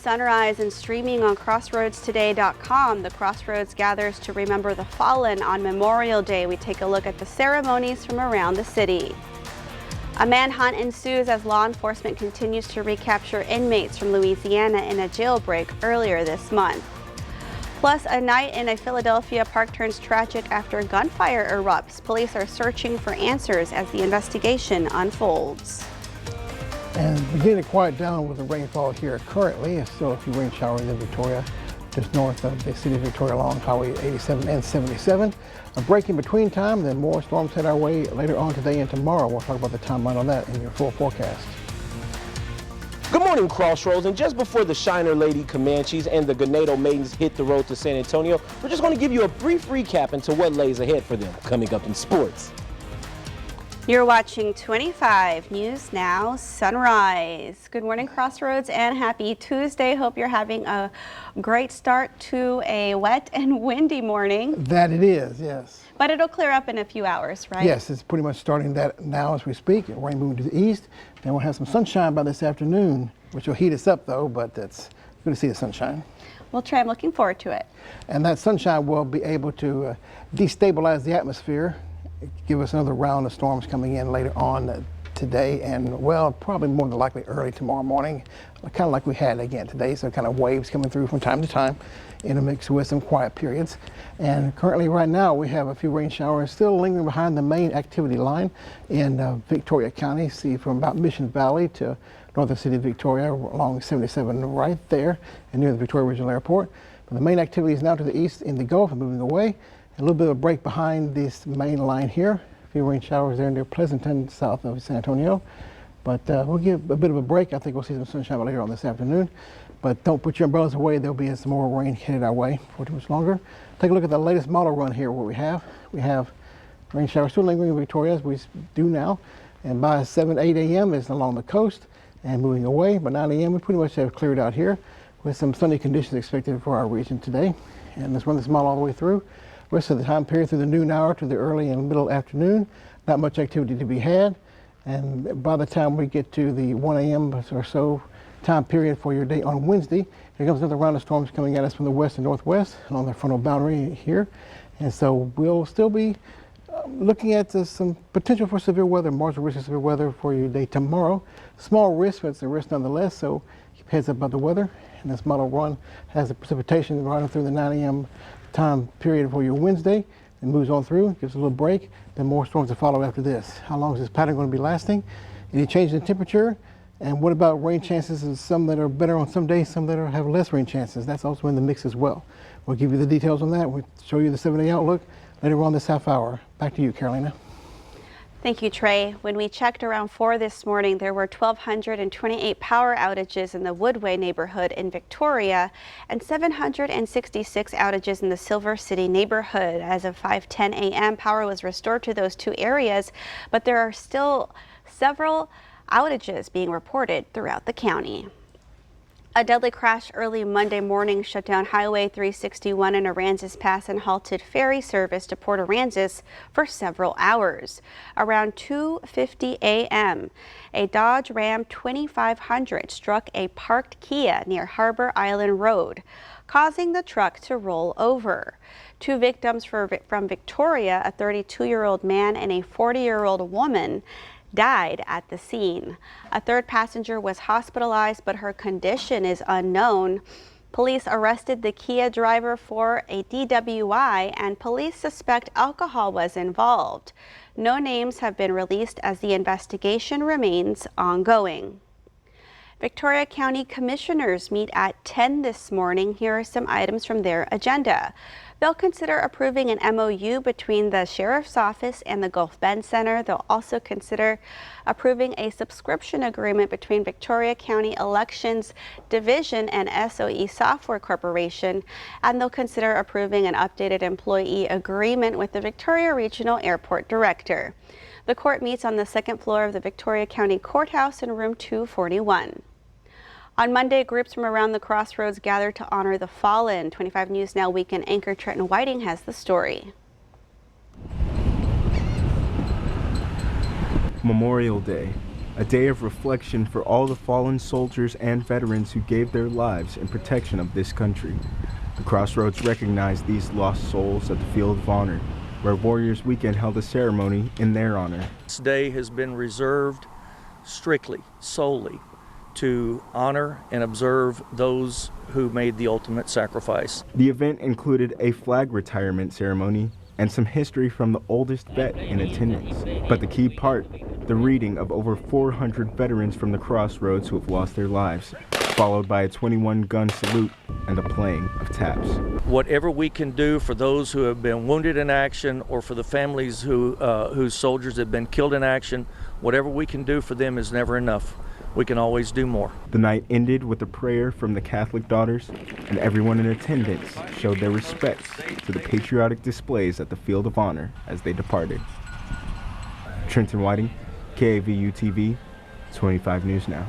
sunrise and streaming on CrossroadsToday.com. The Crossroads gathers to remember the fallen on Memorial Day. We take a look at the ceremonies from around the city. A manhunt ensues as law enforcement continues to recapture inmates from Louisiana in a jailbreak earlier this month. Plus, a night in a Philadelphia park turns tragic after gunfire erupts. Police are searching for answers as the investigation unfolds. And beginning to quiet down with the rainfall here currently. Still a few rain showers in Victoria, just north of the city of Victoria along Highway 87 and 77. A break in between time, then more storms head our way later on today and tomorrow. We'll talk about the timeline on that in your full forecast. Good morning, Crossroads, and just before the Shiner Lady Comanches and the Ganado Maidens hit the road to San Antonio, we're just going to give you a brief recap into what lays ahead for them coming up in sports. You're watching 25 News Now Sunrise. Good morning, Crossroads, and happy Tuesday. Hope you're having a great start to a wet and windy morning. That it is, yes. But it'll clear up in a few hours, right? Yes, it's pretty much starting that now as we speak. Rain moving to the east. Then we'll have some sunshine by this afternoon, which will heat us up though, but it's good to see the sunshine. Well, Trey, I'm looking forward to it. And that sunshine will be able to destabilize the atmosphere, give us another round of storms coming in later on today and, well, probably more than likely early tomorrow morning, kind of like we had again today. So kind of waves coming through from time to time in a mix with some quiet periods. And currently right now we have a few rain showers still lingering behind the main activity line in Victoria County. See from about Mission Valley to northern city of Victoria along 77 right there and near the Victoria Regional Airport. But the main activity is now to the east in the Gulf and moving away. A little bit of a break behind this main line here. A few rain showers there near Pleasanton, south of San Antonio. But we'll give a bit of a break. I think we'll see some sunshine later on this afternoon. But don't put your umbrellas away. There'll be some more rain headed our way for too much longer. Take a look at the latest model run here. What we have rain showers still lingering in Victoria as we do now. And by 7, 8 a.m. it's along the coast and moving away. By 9 a.m. we pretty much have cleared out here with some sunny conditions expected for our region today. And let's run this model all the way through. Rest of the time period through the noon hour to the early and middle afternoon, not much activity to be had. And by the time we get to the 1 a.m. or so time period for your day on Wednesday, here comes another round of storms coming at us from the west and northwest along the frontal boundary here. And so we'll still be looking at some potential for severe weather, marginal risk of severe weather for your day tomorrow. Small risk, but it's a risk nonetheless, so keep heads up about the weather. And this model run has the precipitation running through the 9 a.m. time period for your Wednesday. It moves on through, gives a little break, then more storms to follow after this. How long is this pattern going to be lasting? Any change in temperature? And what about rain chances? And some that are better on some days, some that have less rain chances. That's also in the mix as well. We'll give you the details on that. We'll show you the 7-day outlook later on this half hour. Back to you, Carolina. Thank you, Trey. When we checked around 4 this morning, there were 1,228 power outages in the Woodway neighborhood in Victoria and 766 outages in the Silver City neighborhood. As of 5:10 a.m., power was restored to those two areas, but there are still several outages being reported throughout the county. A deadly crash early Monday morning shut down Highway 361 in Aransas Pass and halted ferry service to Port Aransas for several hours. Around 2:50 a.m., a Dodge Ram 2500 struck a parked Kia near Harbor Island Road, causing the truck to roll over. Two victims from Victoria, a 32-year-old man and a 40-year-old woman, died at the scene. A third passenger was hospitalized, but her condition is unknown. Police arrested the Kia driver for a DWI, and police suspect alcohol was involved. No names have been released as the investigation remains ongoing. Victoria County Commissioners meet at 10 this morning. Here are some items from their agenda. They'll consider approving an MOU between the Sheriff's Office and the Gulf Bend Center. They'll also consider approving a subscription agreement between Victoria County Elections Division and SOE Software Corporation. And they'll consider approving an updated employee agreement with the Victoria Regional Airport Director. The court meets on the second floor of the Victoria County Courthouse in room 241. On Monday, groups from around the Crossroads gathered to honor the fallen. 25 News Now weekend anchor Trenton Whiting has the story. Memorial Day, a day of reflection for all the fallen soldiers and veterans who gave their lives in protection of this country. The Crossroads recognized these lost souls at the Field of Honor, where Warriors Weekend held a ceremony in their honor. This day has been reserved strictly, solely, to honor and observe those who made the ultimate sacrifice. The event included a flag retirement ceremony and some history from the oldest vet in attendance. But the key part, the reading of over 400 veterans from the Crossroads who have lost their lives, followed by a 21-gun salute and the playing of taps. Whatever we can do for those who have been wounded in action or for the families whose soldiers have been killed in action, whatever we can do for them is never enough. We can always do more. The night ended with a prayer from the Catholic Daughters, and everyone in attendance showed their respects to the patriotic displays at the Field of Honor as they departed. Trenton Whiting, KAVU-TV, 25 News Now.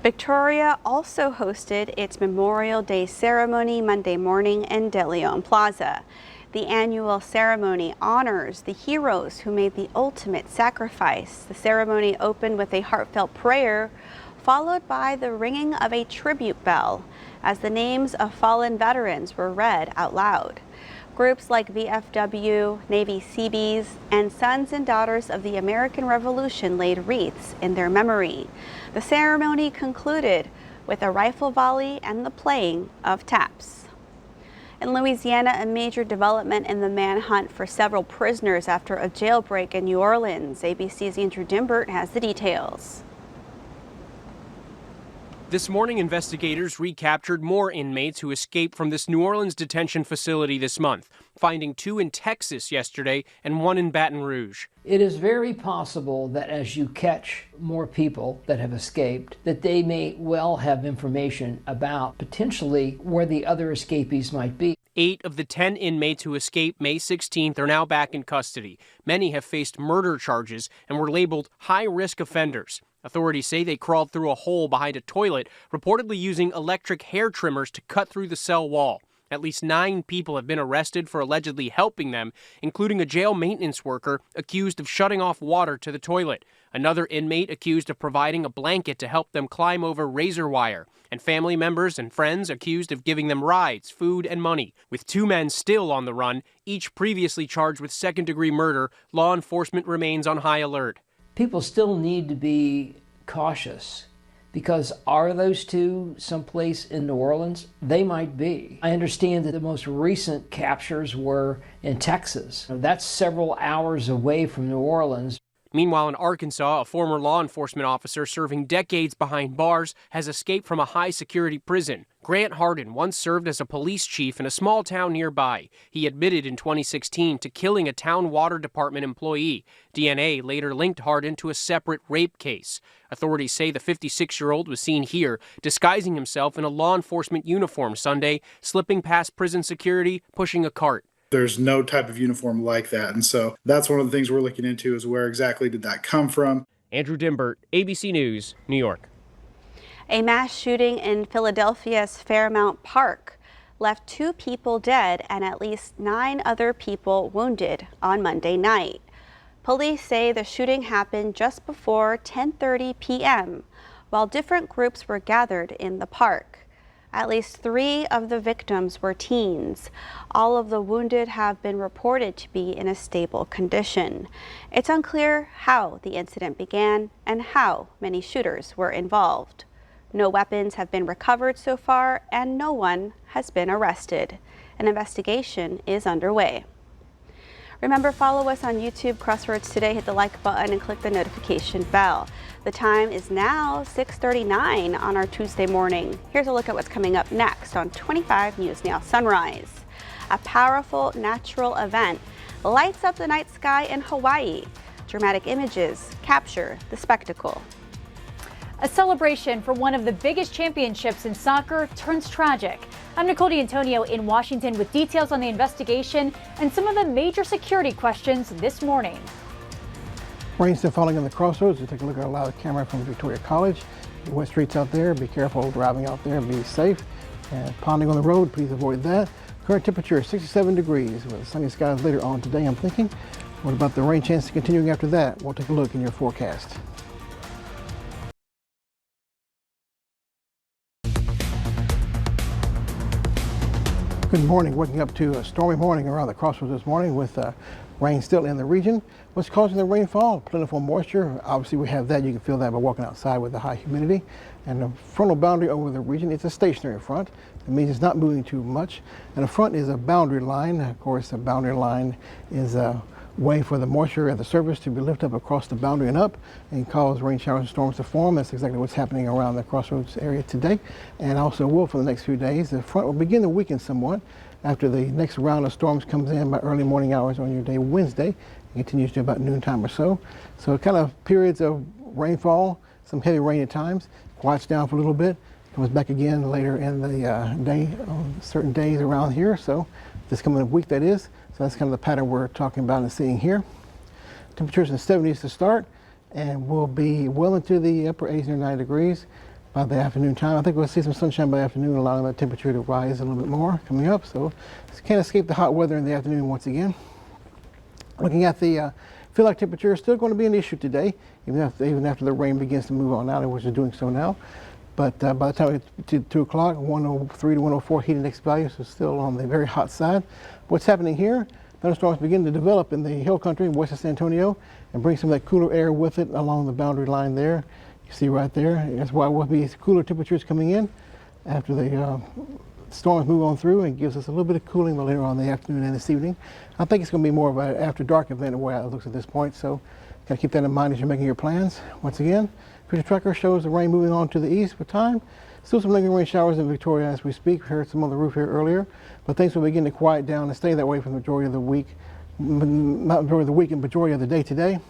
Victoria also hosted its Memorial Day ceremony Monday morning in De Leon Plaza. The annual ceremony honors the heroes who made the ultimate sacrifice. The ceremony opened with a heartfelt prayer, followed by the ringing of a tribute bell as the names of fallen veterans were read out loud. Groups like VFW, Navy Seabees, and Sons and Daughters of the American Revolution laid wreaths in their memory. The ceremony concluded with a rifle volley and the playing of taps. In Louisiana, a major development in the manhunt for several prisoners after a jailbreak in New Orleans. ABC's Andrew Dimbert has the details. This morning, investigators recaptured more inmates who escaped from this New Orleans detention facility this month, finding 2 in Texas yesterday and 1 in Baton Rouge. It is very possible that as you catch more people that have escaped, that they may well have information about potentially where the other escapees might be. 8 of the 10 inmates who escaped May 16th are now back in custody. Many have faced murder charges and were labeled high-risk offenders. Authorities say they crawled through a hole behind a toilet, reportedly using electric hair trimmers to cut through the cell wall. At least 9 people have been arrested for allegedly helping them, including a jail maintenance worker accused of shutting off water to the toilet, another inmate accused of providing a blanket to help them climb over razor wire, and family members and friends accused of giving them rides, food, and money. With 2 men still on the run, each previously charged with second-degree murder, law enforcement remains on high alert. People still need to be cautious, because are those 2 someplace in New Orleans? They might be. I understand that the most recent captures were in Texas. That's several hours away from New Orleans. Meanwhile, in Arkansas, a former law enforcement officer serving decades behind bars has escaped from a high-security prison. Grant Hardin once served as a police chief in a small town nearby. He admitted in 2016 to killing a town water department employee. DNA later linked Hardin to a separate rape case. Authorities say the 56-year-old was seen here, disguising himself in a law enforcement uniform Sunday, slipping past prison security, pushing a cart. There's no type of uniform like that. And so that's one of the things we're looking into, is where exactly did that come from? Andrew Dimbert, ABC News, New York. A mass shooting in Philadelphia's Fairmount Park left 2 people dead and at least 9 other people wounded on Monday night. Police say the shooting happened just before 10:30 p.m. while different groups were gathered in the park. At least 3 of the victims were teens. All of the wounded have been reported to be in a stable condition. It's unclear how the incident began and how many shooters were involved. No weapons have been recovered so far, and no one has been arrested. An investigation is underway. Remember, follow us on YouTube, Crossroads Today. Hit the like button and click the notification bell. The time is now 6:39 on our Tuesday morning. Here's a look at what's coming up next on 25 News Now Sunrise. A powerful natural event lights up the night sky in Hawaii. Dramatic images capture the spectacle. A celebration for one of the biggest championships in soccer turns tragic. I'm Nicole D'Antonio in Washington with details on the investigation and some of the major security questions this morning. Rain still falling in the Crossroads. We'll take a look at a live camera from Victoria College. The wet streets out there. Be careful driving out there. Be safe. And ponding on the road, please avoid that. Current temperature is 67 degrees with sunny skies later on today, I'm thinking. What about the rain chance continuing after that? We'll take a look in your forecast. Good morning. Waking up to a stormy morning around the Crossroads this morning with rain still in the region. What's causing the rainfall? Plentiful moisture. Obviously, we have that. You can feel that by walking outside with the high humidity. And the frontal boundary over the region, it's a stationary front. It means it's not moving too much. And the front is a boundary line. Of course, a boundary line is a way for the moisture at the surface to be lifted up across the boundary and up and cause rain showers and storms to form. That's exactly what's happening around the Crossroads area today, and also will for the next few days. The front will begin to weaken somewhat after the next round of storms comes in by early morning hours on your day Wednesday. It continues to about noontime or so. So kind of periods of rainfall, some heavy rain at times, quiets down for a little bit, comes back again later in the day on certain days around here. So this coming week, that is. So that's kind of the pattern we're talking about and seeing here. Temperatures in the 70s to start, and we'll be well into the upper 80s or 90 degrees by the afternoon time. I think we'll see some sunshine by afternoon, allowing that temperature to rise a little bit more coming up. So can't escape the hot weather in the afternoon once again. Looking at the feel like temperature is still going to be an issue today, even after the rain begins to move on out, which is doing so now. But by the time we get to 2 o'clock, 103 to 104 heat index values are still on the very hot side. What's happening here? Thunderstorms begin to develop in the hill country west of San Antonio and bring some of that cooler air with it along the boundary line there. You see right there. That's why we'll be cooler temperatures coming in after the storms move on through, and gives us a little bit of cooling later on in the afternoon and this evening. I think it's going to be more of an after dark event the way it looks at this point. So got to keep that in mind as you're making your plans. Once again, future tracker shows the rain moving on to the east with time. Still some lingering rain showers in Victoria as we speak. We heard some on the roof here earlier, but things will begin to quiet down and stay that way for the majority of the week. Not majority of the week, and majority of the day today.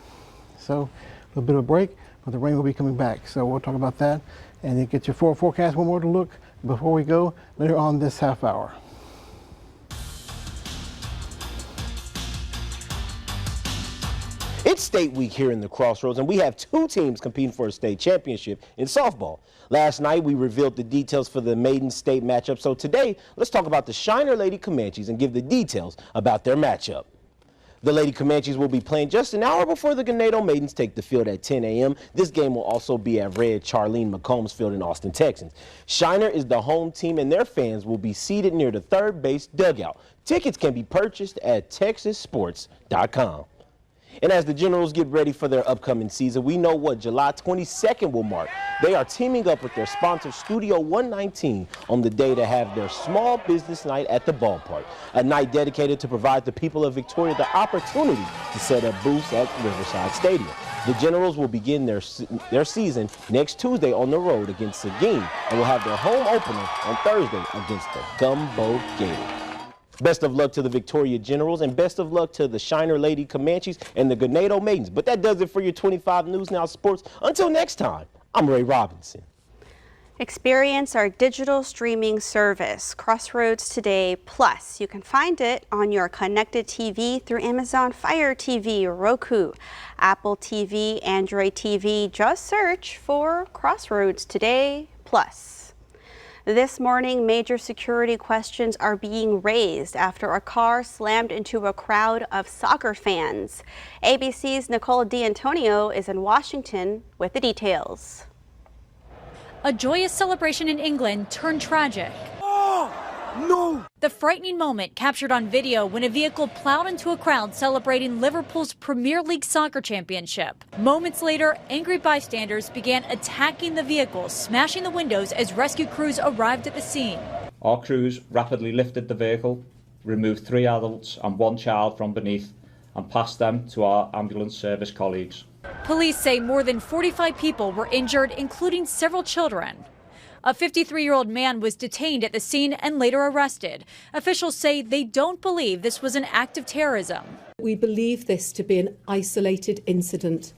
So a little bit of a break, but the rain will be coming back. So we'll talk about that and then get your forecast one more to look before we go later on this half hour. It's state week here in the Crossroads, and we have 2 teams competing for a state championship in softball. Last night, we revealed the details for the maiden state matchup, so today, let's talk about the Shiner Lady Comanches and give the details about their matchup. The Lady Comanches will be playing just an hour before the Ganado Maidens take the field at 10 a.m. This game will also be at Red Charlene McCombs Field in Austin, Texas. Shiner is the home team, and their fans will be seated near the third base dugout. Tickets can be purchased at texassports.com. And as the Generals get ready for their upcoming season, we know what July 22nd will mark. They are teaming up with their sponsor, Studio 119, on the day to have their small business night at the ballpark, a night dedicated to provide the people of Victoria the opportunity to set up booths at Riverside Stadium. The Generals will begin their season next Tuesday on the road against Seguin and will have their home opener on Thursday against the Gumbo Gators. Best of luck to the Victoria Generals, and best of luck to the Shiner Lady Comanches and the Ganado Maidens. But that does it for your 25 News Now Sports. Until next time, I'm Ray Robinson. Experience our digital streaming service, Crossroads Today Plus. You can find it on your connected TV through Amazon Fire TV, Roku, Apple TV, Android TV. Just search for Crossroads Today Plus. This morning, major security questions are being raised after a car slammed into a crowd of soccer fans. ABC's Nicole D'Antonio is in Washington with the details. A joyous celebration in England turned tragic. No! The frightening moment captured on video when a vehicle plowed into a crowd celebrating Liverpool's Premier League soccer championship. Moments later, angry bystanders began attacking the vehicle, smashing the windows as rescue crews arrived at the scene. Our crews rapidly lifted the vehicle, removed 3 adults and 1 child from beneath, and passed them to our ambulance service colleagues. Police say more than 45 people were injured, including several children. A 53-year-old man was detained at the scene and later arrested. Officials say they don't believe this was an act of terrorism. We believe this to be an isolated incident,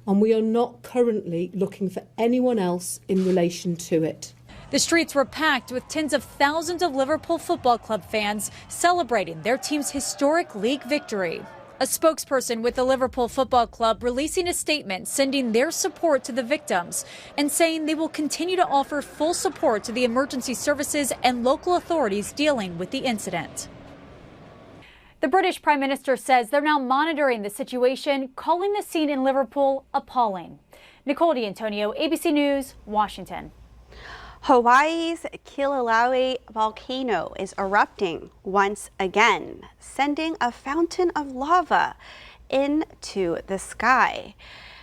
and we are not currently looking for anyone else in relation to it. The streets were packed with tens of thousands of Liverpool Football Club fans celebrating their team's historic league victory. A spokesperson with the Liverpool Football Club releasing a statement sending their support to the victims and saying they will continue to offer full support to the emergency services and local authorities dealing with the incident. The British Prime Minister says they're now monitoring the situation, calling the scene in Liverpool appalling. Nicole D'Antonio, ABC News, Washington. Hawaii's Kilauea volcano is erupting once again, sending a fountain of lava into the sky.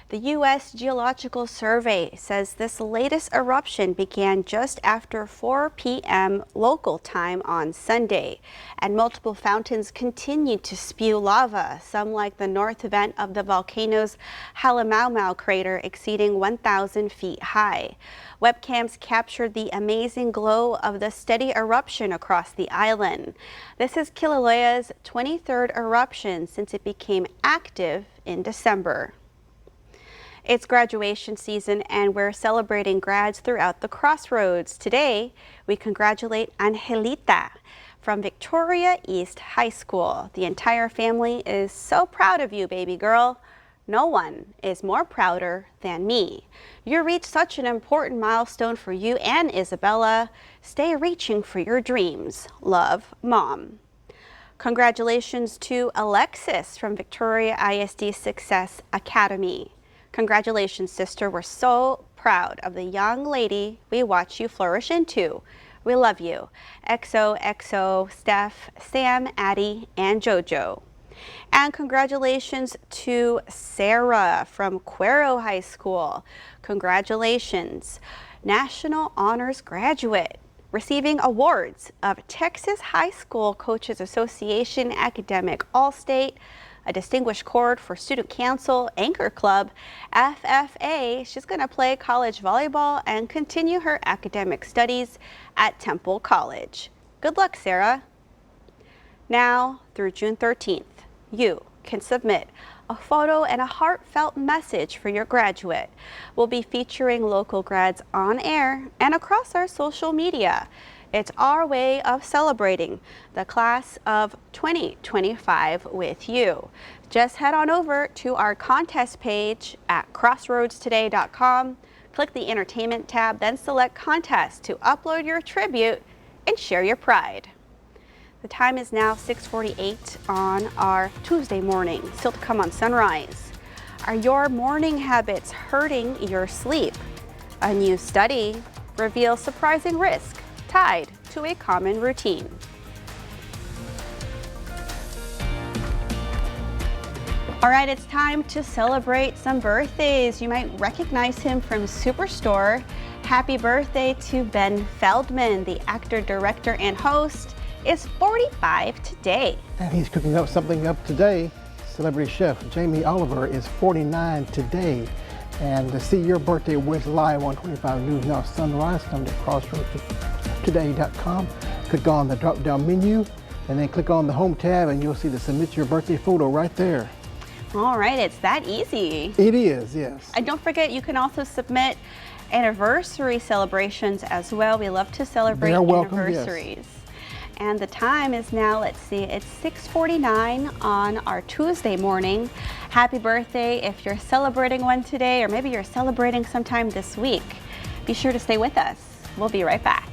The U.S. Geological Survey says this latest eruption began just after 4 p.m. local time on Sunday, and multiple fountains continued to spew lava, some like the north vent of the volcano's Halemaumau crater exceeding 1,000 feet high. Webcams captured the amazing glow of the steady eruption across the island. This is Kilauea's 23rd eruption since it became active in December. It's graduation season and we're celebrating grads throughout the Crossroads. Today, we congratulate Angelita from Victoria East High School. The entire family is so proud of you, baby girl. No one is more prouder than me. You reached such an important milestone for you and Isabella. Stay reaching for your dreams. Love, Mom. Congratulations to Alexis from Victoria ISD Success Academy. Congratulations, sister. We're so proud of the young lady we watch you flourish into. We love you. XOXO, Steph, Sam, Addie, and JoJo. And congratulations to Sarah from Cuero High School. Congratulations. National Honors Graduate. Receiving awards of Texas High School Coaches Association Academic All-State, a Distinguished Cord for Student Council, Anchor Club, FFA. She's going to play college volleyball and continue her academic studies at Temple College. Good luck, Sarah. Now, through June 13th, you can submit a photo and a heartfelt message for your graduate. We'll be featuring local grads on air and across our social media. It's our way of celebrating the class of 2025 with you. Just head on over to our contest page at crossroadstoday.com, click the entertainment tab, then select contest to upload your tribute and share your pride. The time is now 6:48 on our Tuesday morning, still to come on Sunrise. Are your morning habits hurting your sleep? A new study reveals surprising risk tied to a common routine. All right, it's time to celebrate some birthdays. You might recognize him from Superstore. Happy birthday to Ben Feldman, the actor, director, and host, is 45 today. And he's cooking up something up today. Celebrity chef Jamie Oliver is 49 today. And to see your birthday wish live on 25 News Now Sunrise, come to crossroadstoday.com, click on the drop-down menu, and then click on the home tab, and you'll see the submit your birthday photo right there. All right, it's that easy. It is, yes. And don't forget, you can also submit anniversary celebrations as well. We love to celebrate anniversaries. Yes. And the time is now, let's see, it's 6:49 on our Tuesday morning. Happy birthday if you're celebrating one today, or maybe you're celebrating sometime this week. Be sure to stay with us. We'll be right back.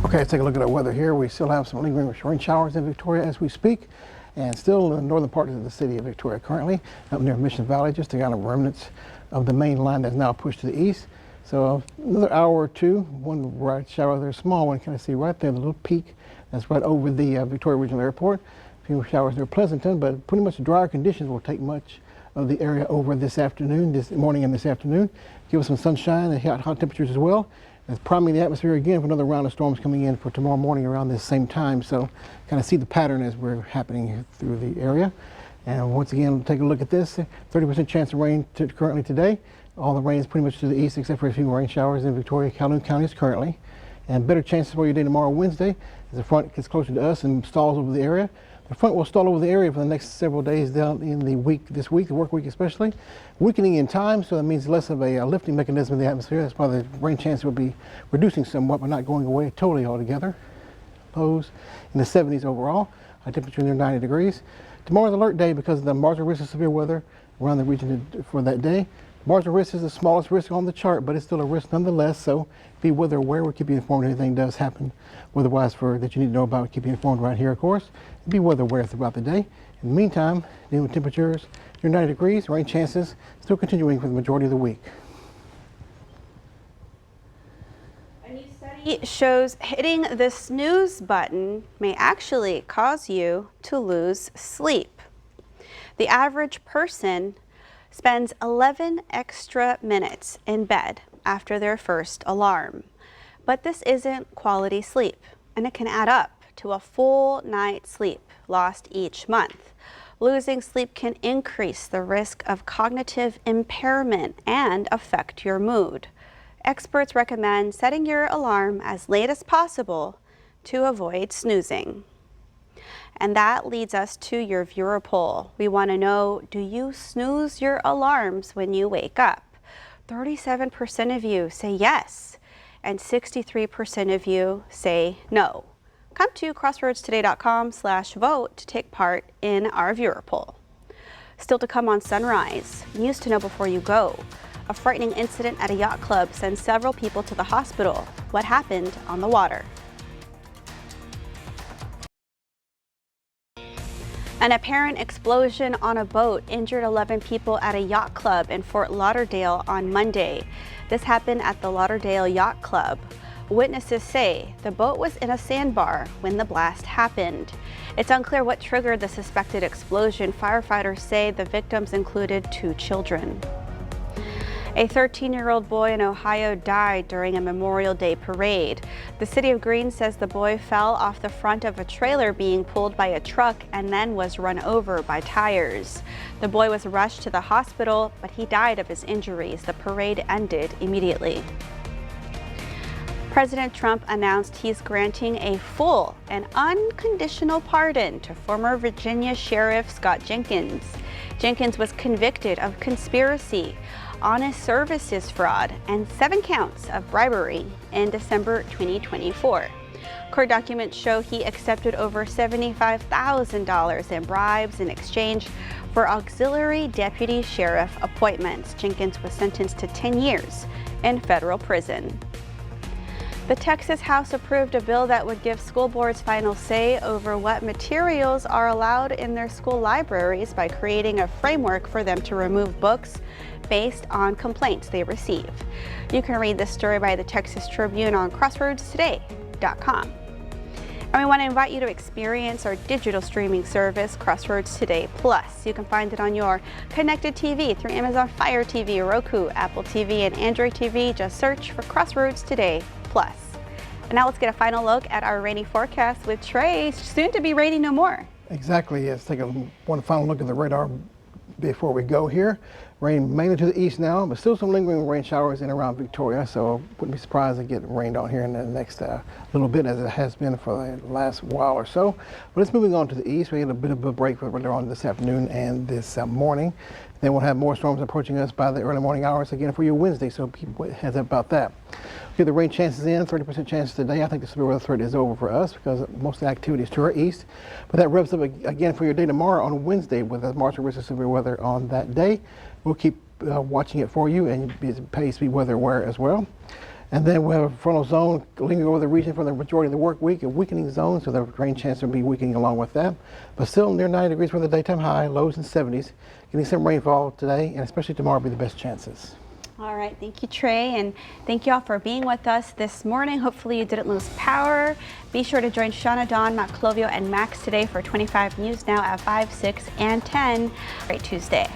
Okay, let's take a look at our weather here. We still have some lingering rain showers in Victoria as we speak, and still in the northern part of the city of Victoria currently, up near Mission Valley, just the kind of remnants of the main line that's now pushed to the east. So another hour or two, one bright shower there, small one, kind of see right there, the little peak that's right over the Victoria Regional Airport. A few showers near Pleasanton, but pretty much drier conditions will take much of the area over this afternoon, this morning and this afternoon. Give us some sunshine and hot temperatures as well. It's priming the atmosphere again for another round of storms coming in for tomorrow morning around this same time. So kind of see the pattern as we're happening through the area. And once again, take a look at this. 30% chance of rain currently today. All the rain is pretty much to the east except for a few rain showers in Victoria, Calhoun counties currently. And better chances for your day tomorrow, Wednesday, as the front gets closer to us and stalls over the area. The front will stall over the area for the next several days down in the week, this week, the work week especially. Weakening in time, so that means less of a lifting mechanism in the atmosphere. That's why the rain chance will be reducing somewhat, but not going away totally altogether. Lows in the 70s overall. High temperature near 90 degrees. Tomorrow's alert day because of the marginal risk of severe weather around the region for that day. Marginal risk is the smallest risk on the chart, but it's still a risk nonetheless. So be weather aware. We'll keep you informed if anything does happen weather-wise that you need to know about. Keep you informed right here, of course. Be weather aware throughout the day. In the meantime, new temperatures near 90 degrees. Rain chances still continuing for the majority of the week. A new study shows hitting the snooze button may actually cause you to lose sleep. The average person spends 11 extra minutes in bed after their first alarm. But this isn't quality sleep, and it can add up to a full night's sleep lost each month. Losing sleep can increase the risk of cognitive impairment and affect your mood. Experts recommend setting your alarm as late as possible to avoid snoozing. And that leads us to your viewer poll. We want to know, do you snooze your alarms when you wake up? 37% of you say yes, and 63% of you say no. Come to crossroadstoday.com/vote to take part in our viewer poll. Still to come on Sunrise, news to know before you go. A frightening incident at a yacht club sends several people to the hospital. What happened on the water? An apparent explosion on a boat injured 11 people at a yacht club in Fort Lauderdale on Monday. This happened at the Lauderdale Yacht Club. Witnesses say the boat was in a sandbar when the blast happened. It's unclear what triggered the suspected explosion. Firefighters say the victims included 2 children. A 13-year-old boy in Ohio died during a Memorial Day parade. The city of Greene says the boy fell off the front of a trailer being pulled by a truck and then was run over by tires. The boy was rushed to the hospital, but he died of his injuries. The parade ended immediately. President Trump announced he's granting a full and unconditional pardon to former Virginia Sheriff Scott Jenkins. Jenkins was convicted of conspiracy, honest services fraud, and 7 counts of bribery in December 2024. Court documents show he accepted over $75,000 in bribes in exchange for auxiliary deputy sheriff appointments. Jenkins was sentenced to 10 years in federal prison. The Texas House approved a bill that would give school boards final say over what materials are allowed in their school libraries by creating a framework for them to remove books based on complaints they receive. You can read this story by the Texas Tribune on crossroadstoday.com. And we want to invite you to experience our digital streaming service, Crossroads Today Plus. You can find it on your connected TV through Amazon Fire TV, Roku, Apple TV, and Android TV. Just search for Crossroads Today Plus. And now let's get a final look at our rainy forecast with Trey. Soon to be rainy no more. Exactly. Let's take one final look at the radar before we go here. Rain mainly to the east now, but still some lingering rain showers in and around Victoria, so wouldn't be surprised to get rained on here in the next little bit, as it has been for the last while or so. But it's moving on to the east. We had a bit of a break later on this afternoon and this morning. Then we'll have more storms approaching us by the early morning hours again for your Wednesday, so keep heads up about that. Get the rain chances in, 30% chance today. I think the severe weather threat is over for us because most of the activity is to our east. But that revs up again for your day tomorrow on Wednesday with a marginal risk of severe weather on that day. We'll keep watching it for you, and please be weather aware as well. And then we'll have a frontal zone lingering over the region for the majority of the work week, a weakening zone, so the rain chance will be weakening along with that. But still near 90 degrees for the daytime high, lows in 70s. Getting some rainfall today, and especially tomorrow will be the best chances. All right, thank you, Trey, and thank you all for being with us this morning. Hopefully you didn't lose power. Be sure to join Shauna, Dawn, Matt Clovio, and Max today for 25 News Now at 5, 6, and 10. Great Tuesday.